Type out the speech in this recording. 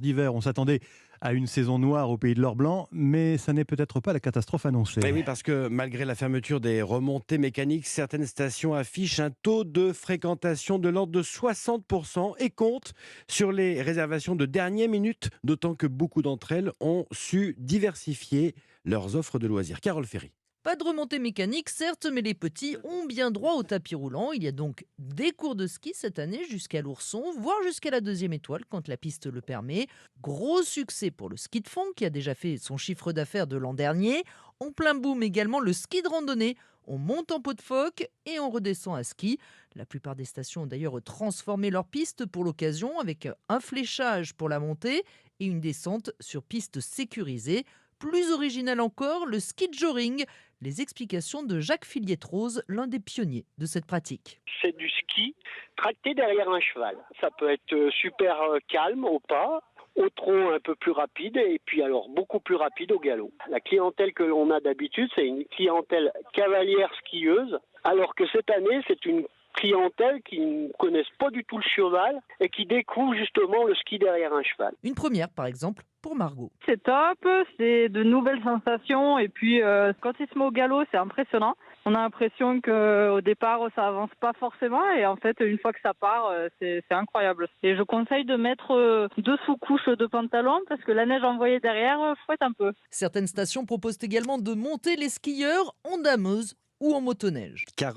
d'hiver. On s'attendait à une saison noire au pays de l'Or-Blanc, mais ça n'est peut-être pas la catastrophe annoncée. Eh oui, parce que malgré la fermeture des remontées mécaniques, certaines stations affichent un taux de fréquentation de l'ordre de 60% et comptent sur les réservations de dernière minute, d'autant que beaucoup d'entre elles ont su diversifier leurs offres de loisirs. Carole Ferry. Pas de remontée mécanique, certes, mais les petits ont bien droit au tapis roulant. Il y a donc des cours de ski cette année jusqu'à l'Ourson, voire jusqu'à la 2e étoile quand la piste le permet. Gros succès pour le ski de fond qui a déjà fait son chiffre d'affaires de l'an dernier. En plein boom également le ski de randonnée. On monte en pot de phoque et on redescend à ski. La plupart des stations ont d'ailleurs transformé leur piste pour l'occasion avec un fléchage pour la montée et une descente sur piste sécurisée. Plus original encore, le ski de joring. Les explications de Jacques Filliette-Rose, l'un des pionniers de cette pratique. C'est du ski tracté derrière un cheval. Ça peut être super calme au pas, au trot un peu plus rapide et puis alors beaucoup plus rapide au galop. La clientèle que l'on a d'habitude, c'est une clientèle cavalière skieuse, alors que cette année, c'est une clientèle qui ne connaissent pas du tout le cheval et qui découvre justement le ski derrière un cheval. Une première, par exemple, pour Margot. C'est top, c'est de nouvelles sensations et puis quand il se met au galop, c'est impressionnant. On a l'impression qu'au départ, ça avance pas forcément et en fait, une fois que ça part, c'est incroyable. Et je conseille de mettre 2 sous-couches de pantalon parce que la neige envoyée derrière fouette un peu. Certaines stations proposent également de monter les skieurs en dameuse ou en motoneige.